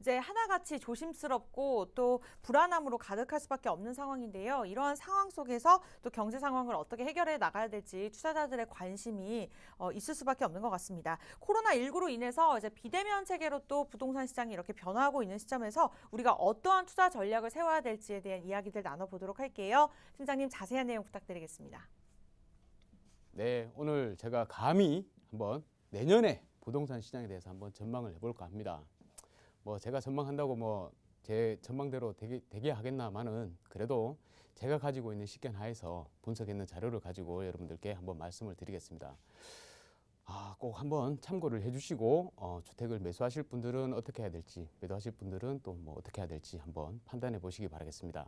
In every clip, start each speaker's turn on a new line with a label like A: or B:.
A: 이제 하나같이 조심스럽고 또 불안함으로 가득할 수밖에 없는 상황인데요. 이러한 상황 속에서 또 경제 상황을 어떻게 해결해 나가야 될지 투자자들의 관심이 있을 수밖에 없는 것 같습니다. 코로나19로 인해서 이제 비대면 체계로 또 부동산 시장이 이렇게 변화하고 있는 시점에서 우리가 어떠한 투자 전략을 세워야 될지에 대한 이야기들 나눠보도록 할게요. 팀장님 자세한 내용 부탁드리겠습니다.
B: 네, 오늘 제가 감히 한번 내년에 부동산 시장에 대해서 한번 전망을 해볼까 합니다. 뭐 제가 전망한다고 뭐 제 전망대로 되게 하겠나마는 그래도 제가 가지고 있는 식견 하에서 분석했는 자료를 가지고 여러분들께 한번 말씀을 드리겠습니다. 꼭 한번 참고를 해주시고 주택을 매수하실 분들은 어떻게 해야 될지, 매도하실 분들은 또 뭐 어떻게 해야 될지 한번 판단해 보시기 바라겠습니다.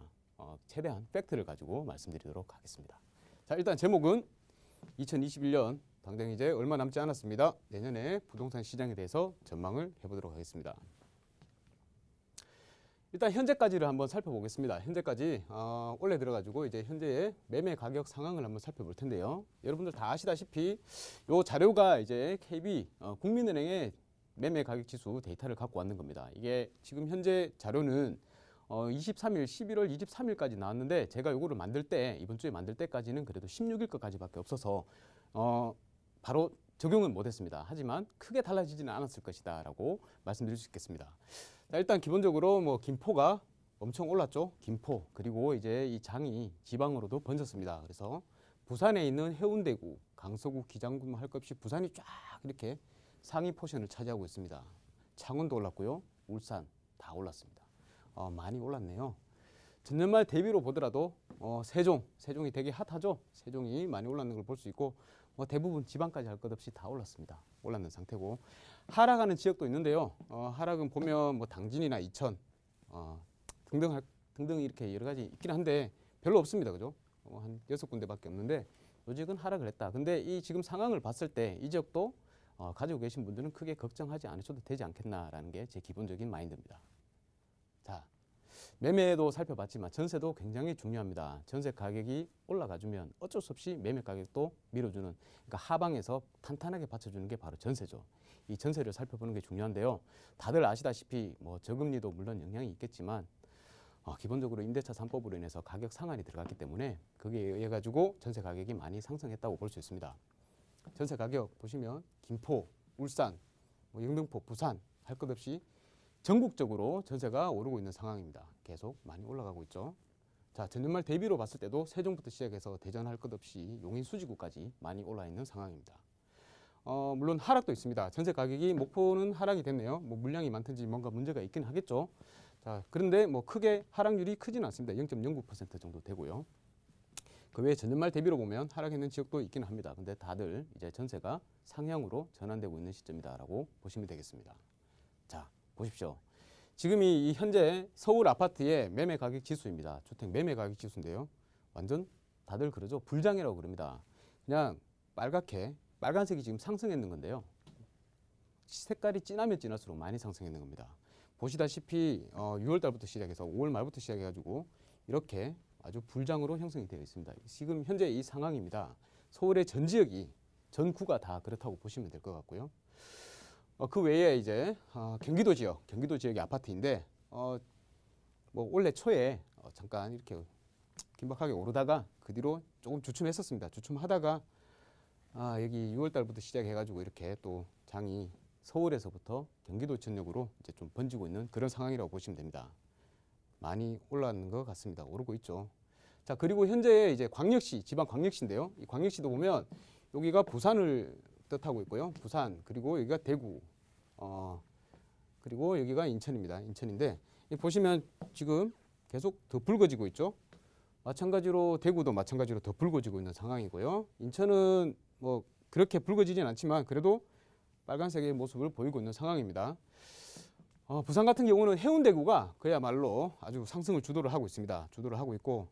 B: 최대한 팩트를 가지고 말씀드리도록 하겠습니다. 자, 일단 제목은 2021년 당장 이제 얼마 남지 않았습니다. 내년에 부동산 시장에 대해서 전망을 해보도록 하겠습니다. 일단 현재까지를 한번 살펴보겠습니다. 현재까지 올해 들어가지고 이제 현재의 매매 가격 상황을 한번 살펴볼 텐데요. 여러분들 다 아시다시피 이 자료가 이제 KB 국민은행의 매매 가격 지수 데이터를 갖고 왔는 겁니다. 이게 지금 현재 자료는 23일, 11월 23일까지 나왔는데 제가 요거를 만들 때 이번 주에 만들 때까지는 그래도 16일 것까지밖에 없어서 바로 적용은 못했습니다. 하지만 크게 달라지지는 않았을 것이다 라고 말씀드릴 수 있겠습니다. 자, 일단 기본적으로 뭐 김포가 엄청 올랐죠. 김포 그리고 이제 이 장이 지방으로도 번졌습니다. 그래서 부산에 있는 해운대구, 강서구, 기장군 할 것 없이 부산이 쫙 이렇게 상위 포션을 차지하고 있습니다. 창원도 올랐고요. 울산 다 올랐습니다. 많이 올랐네요. 전년말 대비로 보더라도 세종이 되게 핫하죠. 세종이 많이 올랐는 걸 볼 수 있고 대부분 지방까지 할 것 없이 다 올랐습니다. 올랐는 상태고 하락하는 지역도 있는데요. 하락은 보면 뭐 당진이나 이천 등등 이렇게 여러 가지 있긴 한데 별로 없습니다. 그죠? 한 6군데밖에 없는데 요 지역은 하락을 했다. 근데 이 지금 상황을 봤을 때 이 지역도 가지고 계신 분들은 크게 걱정하지 않으셔도 되지 않겠나라는 게 제 기본적인 마인드입니다. 자, 매매도 살펴봤지만 전세도 굉장히 중요합니다. 전세 가격이 올라가주면 어쩔 수 없이 매매 가격도 밀어주는, 그러니까 하방에서 탄탄하게 받쳐주는 게 바로 전세죠. 이 전세를 살펴보는 게 중요한데요. 다들 아시다시피 뭐 저금리도 물론 영향이 있겠지만 기본적으로 임대차 3법으로 인해서 가격 상한이 들어갔기 때문에 그게 의해 가지고 전세 가격이 많이 상승했다고 볼 수 있습니다. 전세 가격 보시면 김포, 울산, 뭐 영등포, 부산 할 것 없이 전국적으로 전세가 오르고 있는 상황입니다. 계속 많이 올라가고 있죠. 자, 전년말 대비로 봤을 때도 세종부터 시작해서 대전 할 것 없이 용인 수지구까지 많이 올라 있는 상황입니다. 물론 하락도 있습니다. 전세 가격이 목포는 하락이 됐네요. 뭐 물량이 많든지 뭔가 문제가 있긴 하겠죠. 자, 그런데 뭐 크게 하락률이 크지는 않습니다. 0.09% 정도 되고요. 그 외에 전년말 대비로 보면 하락했는 지역도 있긴 합니다. 근데 다들 이제 전세가 상향으로 전환되고 있는 시점이다라고 보시면 되겠습니다. 자, 보십시오. 지금이 이 현재 서울 아파트의 매매 가격 지수입니다. 주택 매매 가격 지수인데요. 완전 다들 그러죠. 불장이라고 그럽니다. 그냥 빨간색이 지금 상승했는 건데요. 색깔이 진하면 진할수록 많이 상승했는 겁니다. 보시다시피 6월 달부터 시작해서 5월 말부터 시작해가지고 이렇게 아주 불장으로 형성이 되어 있습니다. 지금 현재 이 상황입니다. 서울의 전 지역이 전구가 다 그렇다고 보시면 될 것 같고요. 그 외에 이제 경기도 지역의 아파트인데 뭐 올해 초에 잠깐 이렇게 긴박하게 오르다가 그 뒤로 조금 주춤했었습니다. 주춤하다가 여기 6월 달부터 시작해가지고 이렇게 또 장이 서울에서부터 경기도 전역으로 이제 좀 번지고 있는 그런 상황이라고 보시면 됩니다. 많이 올라가는 것 같습니다. 오르고 있죠. 자, 그리고 현재 이제 광역시, 지방 광역시인데요. 이 광역시도 보면 여기가 부산을 뜻하고 있고요. 부산, 그리고 여기가 대구, 그리고 여기가 인천입니다. 인천인데 보시면 지금 계속 더 붉어지고 있죠. 마찬가지로 대구도 마찬가지로 더 붉어지고 있는 상황이고요. 인천은 뭐 그렇게 붉어지진 않지만 그래도 빨간색의 모습을 보이고 있는 상황입니다. 부산 같은 경우는 해운대구가 그야말로 아주 상승을 주도를 하고 있습니다. 주도를 하고 있고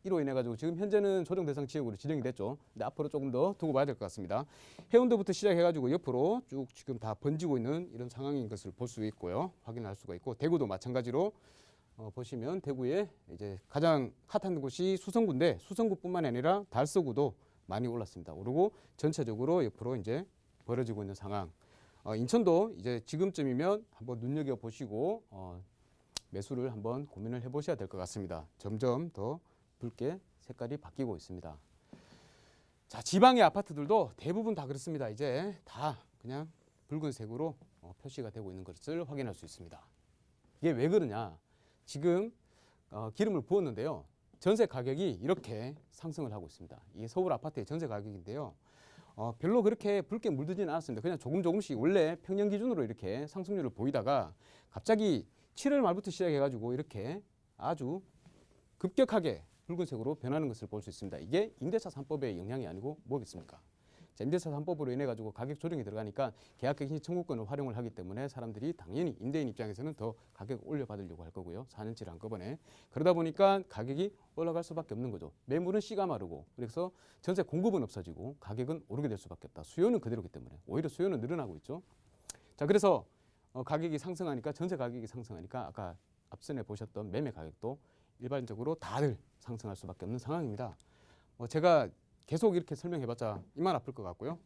B: 이로 인해 가지고 지금 현재는 조정 대상 지역으로 지정이 됐죠. 근데 앞으로 조금 더 두고 봐야 될 것 같습니다. 해운대부터 시작해 가지고 옆으로 쭉 지금 다 번지고 있는 이런 상황인 것을 볼 수 있고요. 확인할 수가 있고 대구도 마찬가지로 보시면 대구에 이제 가장 핫한 곳이 수성구인데 수성구뿐만 아니라 달서구도 많이 올랐습니다. 오르고 전체적으로 옆으로 이제 벌어지고 있는 상황. 인천도 이제 지금쯤이면 한번 눈여겨 보시고 매수를 한번 고민을 해보셔야 될 것 같습니다. 점점 더 붉게 색깔이 바뀌고 있습니다. 자, 지방의 아파트들도 대부분 다 그렇습니다. 이제 다 그냥 붉은색으로 표시가 되고 있는 것을 확인할 수 있습니다. 이게 왜 그러냐? 지금 기름을 부었는데요. 전세 가격이 이렇게 상승을 하고 있습니다. 이게 서울 아파트의 전세 가격인데요. 별로 그렇게 붉게 물들지는 않았습니다. 그냥 조금씩 원래 평년 기준으로 이렇게 상승률을 보이다가 갑자기 7월 말부터 시작해가지고 이렇게 아주 급격하게 붉은색으로 변하는 것을 볼 수 있습니다. 이게 임대차 3법의 영향이 아니고 뭐겠습니까? 자, 임대차 3법으로 인해 가지고 가격 조정이 들어가니까 계약갱신 청구권을 활용을 하기 때문에 사람들이 당연히 임대인 입장에서는 더 가격을 올려받으려고 할 거고요. 4년치를 한꺼번에. 그러다 보니까 가격이 올라갈 수밖에 없는 거죠. 매물은 씨가 마르고 그래서 전세 공급은 없어지고 가격은 오르게 될 수밖에 없다. 수요는 그대로기 때문에 오히려 수요는 늘어나고 있죠. 자, 그래서 가격이 상승하니까 전세 가격이 상승하니까 아까 앞선에 보셨던 매매 가격도 일반적으로 다들 상승할 수밖에 없는 상황입니다. 제가 계속 이렇게 설명해봤자 이만 아플 것 같고요.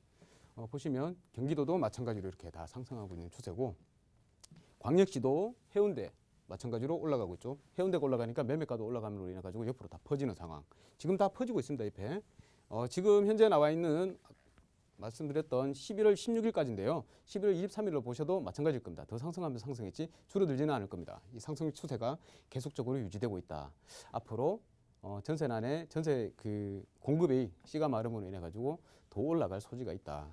B: 보시면 경기도도 마찬가지로 이렇게 다 상승하고 있는 추세고 광역시도 해운대 마찬가지로 올라가고 있죠. 해운대가 올라가니까 매매가도 올라감으로 인해 가지고 옆으로 다 퍼지는 상황. 지금 다 퍼지고 있습니다. 옆에. 지금 현재 나와 있는 말씀드렸던 11월 16일까지인데요. 11월 23일로 보셔도 마찬가지일 겁니다. 더 상승하면서 상승했지 줄어들지는 않을 겁니다. 이 상승 추세가 계속적으로 유지되고 있다. 앞으로 전세난에 전세 그 공급의 씨가 마름으로 인해 가지고 더 올라갈 소지가 있다.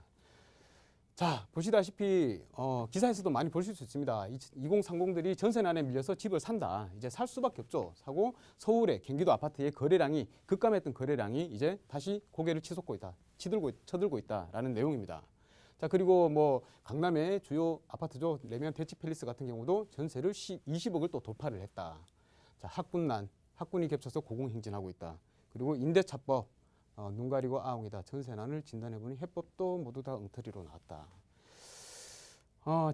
B: 자, 보시다시피 기사에서도 많이 보실 수 있습니다. 2030들이 전세난에 밀려서 집을 산다. 이제 살 수밖에 없죠. 사고 서울의 경기도 아파트의 거래량이 급감했던 거래량이 이제 다시 고개를 쳐들고 있다라는 내용입니다. 자, 그리고 뭐 강남의 주요 아파트죠. 레미안 대치팰리스 같은 경우도 전세를 20억을 또 돌파를 했다. 자, 학군이 겹쳐서 고공행진하고 있다. 그리고 임대차법 눈 가리고 아웅이다. 전세난을 진단해보니 해법도 모두 다 엉터리로 나왔다.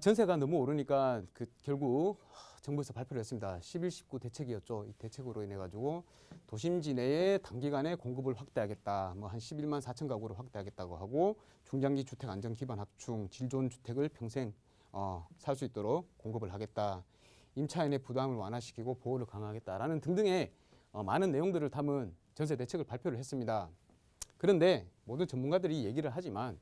B: 전세가 너무 오르니까 결국 정부에서 발표를 했습니다. 11.19 대책이었죠. 이 대책으로 인해 가지고 도심지 내에 단기간에 공급을 확대하겠다. 뭐 한 11만 4천 가구를 확대하겠다고 하고 중장기 주택 안정 기반 확충, 질 좋은 주택을 평생 살 수 있도록 공급을 하겠다. 임차인의 부담을 완화시키고 보호를 강화하겠다라는 등등의 많은 내용들을 담은 전세 대책을 발표를 했습니다. 그런데 모든 전문가들이 얘기를 하지만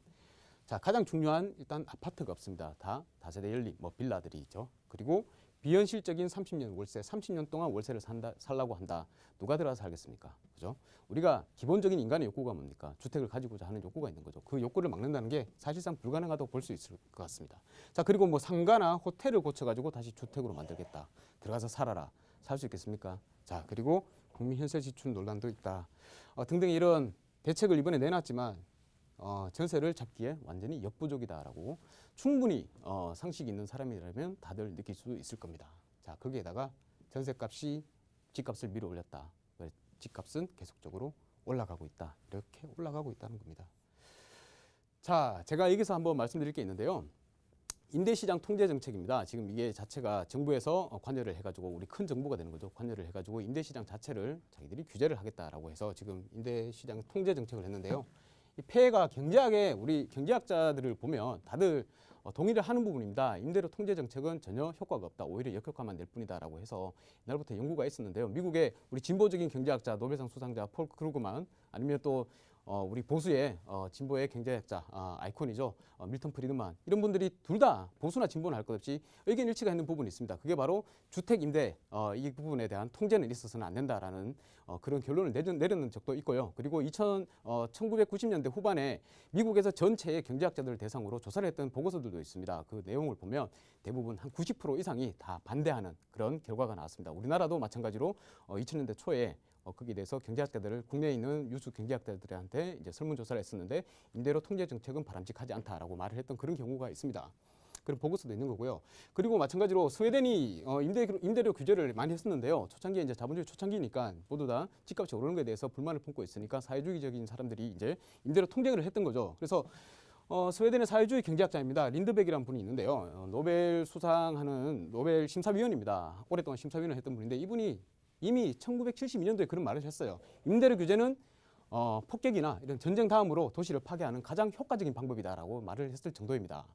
B: 자, 가장 중요한 일단 아파트가 없습니다. 다 다세대 연립, 뭐 빌라들이 있죠. 그리고 비현실적인 30년 월세, 30년 동안 월세를 살라고 한다. 누가 들어가서 살겠습니까? 그죠? 우리가 기본적인 인간의 욕구가 뭡니까? 주택을 가지고자 하는 욕구가 있는 거죠. 그 욕구를 막는다는 게 사실상 불가능하다고 볼 수 있을 것 같습니다. 자, 그리고 뭐 상가나 호텔을 고쳐가지고 다시 주택으로 만들겠다. 들어가서 살아라. 살 수 있겠습니까? 자, 그리고 국민 현세 지출 논란도 있다. 등등 이런 대책을 이번에 내놨지만 전세를 잡기에 완전히 역부족이다라고 충분히 상식이 있는 사람이라면 다들 느낄 수 있을 겁니다. 자, 거기에다가 전세값이 집값을 밀어 올렸다. 집값은 계속적으로 올라가고 있다. 이렇게 올라가고 있다는 겁니다. 자, 제가 여기서 한번 말씀드릴 게 있는데요. 임대시장 통제 정책입니다. 지금 이게 자체가 정부에서 관여를 해가지고 우리 큰 정부가 되는 거죠. 관여를 해가지고 임대시장 자체를 자기들이 규제를 하겠다라고 해서 지금 임대시장 통제 정책을 했는데요. 이 폐해가 경제학에 우리 경제학자들을 보면 다들 동의를 하는 부분입니다. 임대료 통제 정책은 전혀 효과가 없다. 오히려 역효과만 낼 뿐이다라고 해서 옛날부터 연구가 있었는데요. 미국의 우리 진보적인 경제학자 노벨상 수상자 폴 크루그만 아니면 또 우리 보수의 진보의 경제학자 아이콘이죠. 밀턴 프리드만 이런 분들이 둘 다 보수나 진보는 할 것 없이 의견 일치가 있는 부분이 있습니다. 그게 바로 주택 임대 이 부분에 대한 통제는 있어서는 안 된다라는 그런 결론을 내렸는 적도 있고요. 그리고 1990년대 후반에 미국에서 전체의 경제학자들을 대상으로 조사를 했던 보고서들도 있습니다. 그 내용을 보면 대부분 한 90% 이상이 다 반대하는 그런 결과가 나왔습니다. 우리나라도 마찬가지로 2000년대 초에 거기에 대해서 경제학자들을 국내에 있는 유수 경제학자들한테 이제 설문조사를 했었는데 임대료 통제 정책은 바람직하지 않다라고 말을 했던 그런 경우가 있습니다. 그런 보고서도 있는 거고요. 그리고 마찬가지로 스웨덴이 임대료 규제를 많이 했었는데요. 초창기에 이제 자본주의 초창기니까 모두 다 집값이 오르는 것에 대해서 불만을 품고 있으니까 사회주의적인 사람들이 이제 임대료 통제를 했던 거죠. 그래서 스웨덴의 사회주의 경제학자입니다. 린드백이라는 분이 있는데요. 노벨 수상하는 노벨 심사위원입니다. 오랫동안 심사위원을 했던 분인데 이분이 이미 1972년도에 그런 말을 했어요. 임대료 규제는 폭격이나 이런 전쟁 다음으로 도시를 파괴하는 가장 효과적인 방법이다라고 말을 했을 정도입니다.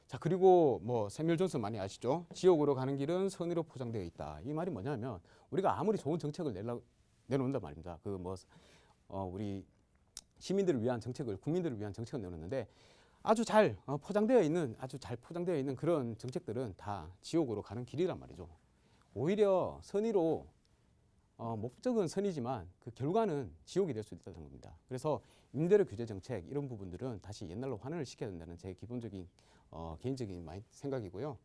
B: 자, 그리고 뭐 세뮬 존슨 많이 아시죠? 지옥으로 가는 길은 선의로 포장되어 있다. 이 말이 뭐냐면 우리가 아무리 좋은 정책을 내놓는단 말입니다. 그 뭐 우리 시민들을 위한 정책을, 국민들을 위한 정책을 내놓는데 아주 잘 포장되어 있는, 아주 잘 포장되어 있는 그런 정책들은 다 지옥으로 가는 길이란 말이죠. 오히려 선의로 목적은 선이지만 그 결과는 지옥이 될 수 있다는 겁니다. 그래서 임대료 규제 정책 이런 부분들은 다시 옛날로 환원을 시켜야 된다는 제 기본적인 개인적인 생각이고요.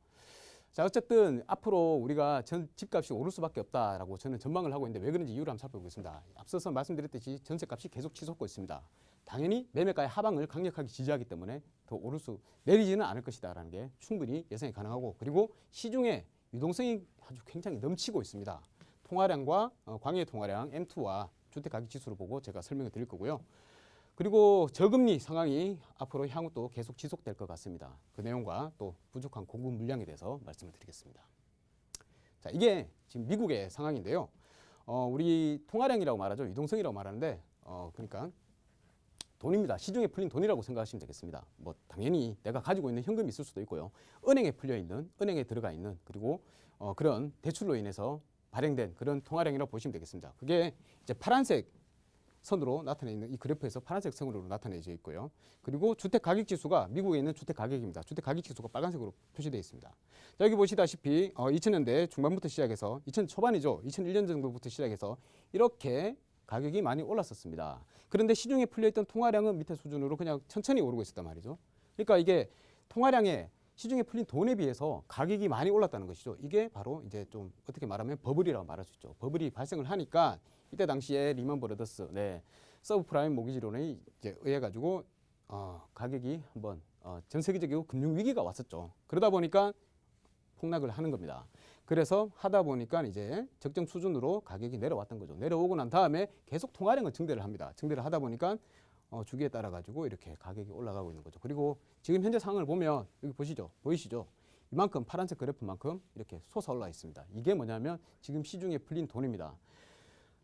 B: 자, 어쨌든 앞으로 우리가 집값이 오를 수밖에 없다라고 저는 전망을 하고 있는데 왜 그런지 이유를 한번 살펴보겠습니다. 앞서서 말씀드렸듯이 전세값이 계속 치솟고 있습니다. 당연히 매매가의 하방을 강력하게 지지하기 때문에 더 내리지는 않을 것이다라는 게 충분히 예상이 가능하고, 그리고 시중에 유동성이 아주 굉장히 넘치고 있습니다. 통화량과 광해 통화량 M2와 주택가격지수를 보고 제가 설명을 드릴 거고요. 그리고 저금리 상황이 앞으로 향후 또 계속 지속될 것 같습니다. 그 내용과 또 부족한 공급 물량에 대해서 말씀을 드리겠습니다. 자, 이게 지금 미국의 상황인데요. 우리 통화량이라고 말하죠. 유동성이라고 말하는데 그러니까 돈입니다. 시중에 풀린 돈이라고 생각하시면 되겠습니다. 뭐 당연히 내가 가지고 있는 현금이 있을 수도 있고요. 은행에 풀려 있는, 은행에 들어가 있는, 그리고 그런 대출로 인해서 발행된 그런 통화량이라고 보시면 되겠습니다. 그게 이제 파란색 선으로 나타내 있는 이 그래프에서 파란색 선으로 나타내져 있고요. 그리고 주택 가격 지수가 미국에 있는 주택 가격입니다. 주택 가격 지수가 빨간색으로 표시되어 있습니다. 자, 여기 보시다시피 2000년대 중반부터 시작해서 2000 초반이죠. 2001년 정도부터 시작해서 이렇게 가격이 많이 올랐었습니다. 그런데 시중에 풀려있던 통화량은 밑에 수준으로 그냥 천천히 오르고 있었단 말이죠. 그러니까 이게 통화량에 시중에 풀린 돈에 비해서 가격이 많이 올랐다는 것이죠. 이게 바로 이제 좀 어떻게 말하면 버블이라고 말할 수 있죠. 버블이 발생을 하니까 이때 당시에 리먼 브러더스, 서브프라임 모기지론에 이제 의해 가지고 가격이 한번 전 세계적으로 금융 위기가 왔었죠. 그러다 보니까 폭락을 하는 겁니다. 그래서 하다 보니까 이제 적정 수준으로 가격이 내려왔던 거죠. 내려오고 난 다음에 계속 통화량을 증대를 합니다. 증대를 하다 보니까 주기에 따라 가지고 이렇게 가격이 올라가고 있는 거죠. 그리고 지금 현재 상황을 보면 여기 보이시죠? 이만큼 파란색 그래프만큼 이렇게 솟아 올라 있습니다. 이게 뭐냐면 지금 시중에 풀린 돈입니다.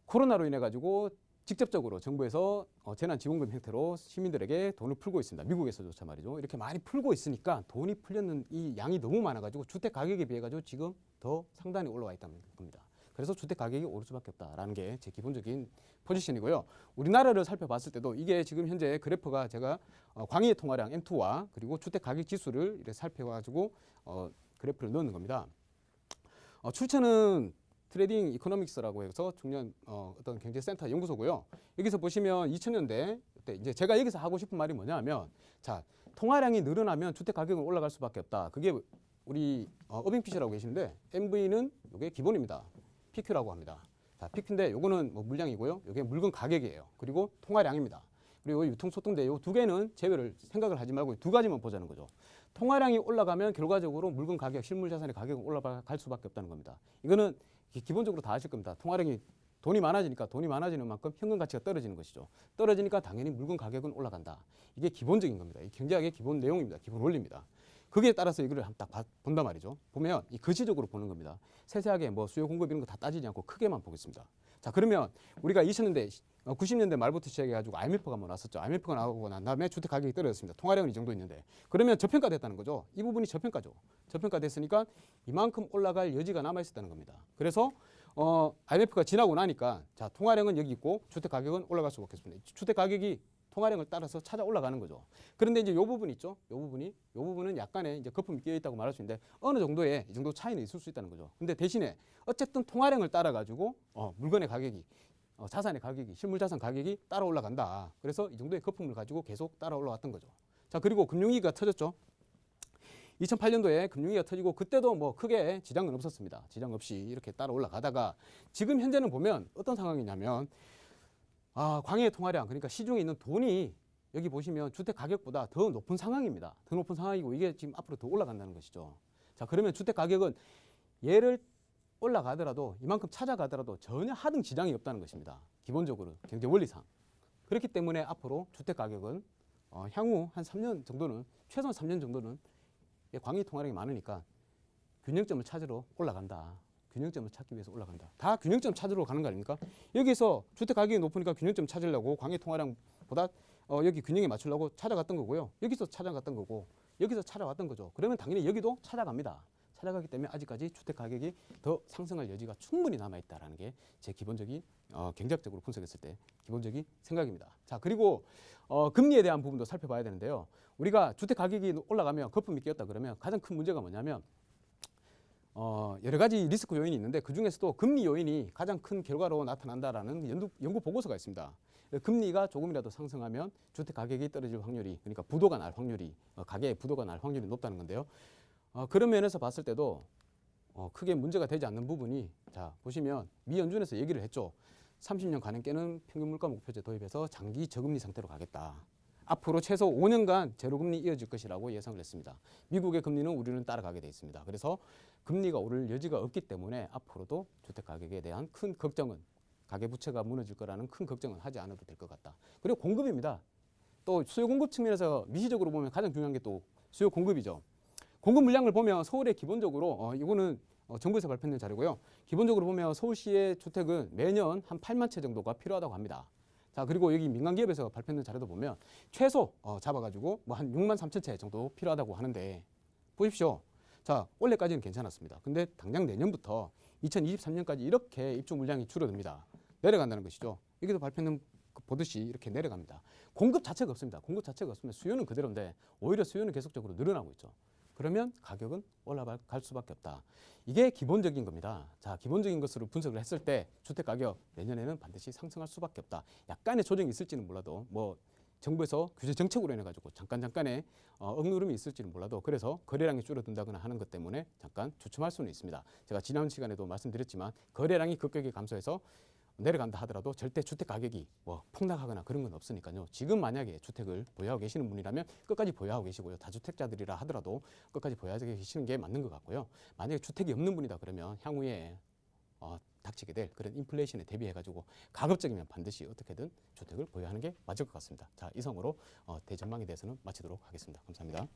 B: 코로나로 인해 가지고 직접적으로 정부에서 재난지원금 형태로 시민들에게 돈을 풀고 있습니다. 미국에서조차 말이죠. 이렇게 많이 풀고 있으니까 돈이 풀렸는 이 양이 너무 많아가지고 주택 가격에 비해 가지고 지금 더 상단에 올라와 있다는 겁니다. 그래서 주택 가격이 오를 수밖에 없다라는 게 제 기본적인 포지션이고요. 우리나라를 살펴봤을 때도 이게 지금 현재 그래프가 제가 광의 통화량 M2와 그리고 주택 가격 지수를 이렇게 살펴가지고 그래프를 넣는 겁니다. 출처는 트레이딩 이코노믹스라고 해서 중년 어떤 경제센터 연구소고요. 여기서 보시면 2000년대 때 이제 제가 여기서 하고 싶은 말이 뭐냐면, 자, 통화량이 늘어나면 주택 가격은 올라갈 수밖에 없다. 그게 우리 어빙피셔라고 계시는데 MV는 이게 기본입니다. PQ라고 합니다. 자, PQ인데 요거는 뭐 물량이고요. 요게 물건 가격이에요. 그리고 통화량입니다. 그리고 유통소득인데 요 두 개는 제외를 생각을 하지 말고 두 가지만 보자는 거죠. 통화량이 올라가면 결과적으로 물건 가격, 실물 자산의 가격은 올라갈 수밖에 없다는 겁니다. 이거는 기본적으로 다 아실 겁니다. 통화량이 돈이 많아지니까 돈이 많아지는 만큼 현금 가치가 떨어지는 것이죠. 떨어지니까 당연히 물건 가격은 올라간다. 이게 기본적인 겁니다. 이 경제학의 기본 내용입니다. 기본 원리입니다. 거기에 따라서 이거를 딱 본단 말이죠. 보면 이 거시적으로 보는 겁니다. 세세하게 뭐 수요 공급 이런 거 다 따지지 않고 크게만 보겠습니다. 자, 그러면 우리가 2000년대 90년대 말부터 시작해가지고 IMF가 한번 왔었죠. IMF가 나오고 난 다음에 주택 가격이 떨어졌습니다. 통화량은 이 정도 있는데 그러면 저평가됐다는 거죠. 이 부분이 저평가죠. 저평가됐으니까 이만큼 올라갈 여지가 남아 있었다는 겁니다. 그래서 IMF가 지나고 나니까 자, 통화량은 여기 있고 주택 가격은 올라갈 수가 없겠습니다. 주택 가격이 통화량을 따라서 찾아 올라가는 거죠. 그런데 이제 요 부분 있죠. 요 부분은 약간의 이제 거품이 끼어 있다고 말할 수 있는데 어느 정도의 이 정도 차이는 있을 수 있다는 거죠. 근데 대신에 어쨌든 통화량을 따라 가지고 물건의 가격이 자산의 가격이, 실물 자산 가격이 따라 올라간다. 그래서 이 정도의 거품을 가지고 계속 따라 올라왔던 거죠. 자, 그리고 금융위기가 터졌죠. 2008년도에 금융위기가 터지고 그때도 뭐 크게 지장은 없었습니다. 지장 없이 이렇게 따라 올라가다가 지금 현재는 보면 어떤 상황이냐면 광의 통화량, 그러니까 시중에 있는 돈이 여기 보시면 주택 가격보다 더 높은 상황입니다. 더 높은 상황이고 이게 지금 앞으로 더 올라간다는 것이죠. 자, 그러면 주택 가격은 얘를 올라가더라도 이만큼 찾아가더라도 전혀 하등 지장이 없다는 것입니다. 기본적으로 경제 원리상. 그렇기 때문에 앞으로 주택 가격은 향후 한 3년 정도는, 최소한 3년 정도는 광의 통화량이 많으니까 균형점을 찾으러 올라간다. 균형점을 찾기 위해서 올라간다. 다 균형점 찾으러 가는 거 아닙니까? 여기서 주택 가격이 높으니까 균형점 찾으려고 광의 통화량보다 여기 균형에 맞추려고 찾아갔던 거고요. 여기서 찾아갔던 거고 여기서 찾아왔던 거죠. 그러면 당연히 여기도 찾아갑니다. 찾아가기 때문에 아직까지 주택 가격이 더 상승할 여지가 충분히 남아있다라는 게 제 기본적인 경제학적으로 분석했을 때 기본적인 생각입니다. 자, 그리고 금리에 대한 부분도 살펴봐야 되는데요. 우리가 주택 가격이 올라가면 거품이 끼었다 그러면 가장 큰 문제가 뭐냐면 여러 가지 리스크 요인이 있는데 그 중에서도 금리 요인이 가장 큰 결과로 나타난다라는 연구 보고서가 있습니다. 금리가 조금이라도 상승하면 주택 가격이 떨어질 확률이, 그러니까 부도가 날 확률이, 가계의 부도가 날 확률이 높다는 건데요. 그런 면에서 봤을 때도 크게 문제가 되지 않는 부분이, 자 보시면 미연준에서 얘기를 했죠. 30년 가능께는 평균 물가 목표제 도입해서 장기 저금리 상태로 가겠다. 앞으로 최소 5년간 제로금리 이어질 것이라고 예상을 했습니다. 미국의 금리는 우리는 따라가게 돼 있습니다. 그래서 금리가 오를 여지가 없기 때문에 앞으로도 주택 가격에 대한 큰 걱정은, 가계부채가 무너질 거라는 큰 걱정은 하지 않아도 될 것 같다. 그리고 공급입니다. 또 수요 공급 측면에서 미시적으로 보면 가장 중요한 게 또 수요 공급이죠. 공급 물량을 보면 서울에 기본적으로 이거는 정부에서 발표된 자료고요. 기본적으로 보면 서울시의 주택은 매년 한 8만 채 정도가 필요하다고 합니다. 자, 그리고 여기 민간기업에서 발표된 자료도 보면 최소 잡아가지고 뭐 한 6만 3천 채 정도 필요하다고 하는데, 보십시오. 자, 올해까지는 괜찮았습니다. 근데 당장 내년부터 2023년까지 이렇게 입주 물량이 줄어듭니다. 내려간다는 것이죠. 여기도 발표는 보듯이 이렇게 내려갑니다. 공급 자체가 없습니다. 공급 자체가 없으면 수요는 그대로인데 오히려 수요는 계속적으로 늘어나고 있죠. 그러면 가격은 올라갈 수밖에 없다. 이게 기본적인 겁니다. 자, 기본적인 것으로 분석을 했을 때 주택 가격 내년에는 반드시 상승할 수밖에 없다. 약간의 조정이 있을지는 몰라도, 뭐 정부에서 규제 정책으로 인해 가지고 잠깐의 억누름이 있을지는 몰라도, 그래서 거래량이 줄어든다거나 하는 것 때문에 잠깐 주춤할 수는 있습니다. 제가 지난 시간에도 말씀드렸지만 거래량이 급격히 감소해서 내려간다 하더라도 절대 주택 가격이 뭐 폭락하거나 그런 건 없으니까요. 지금 만약에 주택을 보유하고 계시는 분이라면 끝까지 보유하고 계시고요. 다주택자들이라 하더라도 끝까지 보유하고 계시는 게 맞는 것 같고요. 만약에 주택이 없는 분이다 그러면 향후에 닥치게 될 그런 인플레이션에 대비해가지고 가급적이면 반드시 어떻게든 주택을 보유하는 게 맞을 것 같습니다. 자, 이상으로 대전망에 대해서는 마치도록 하겠습니다. 감사합니다.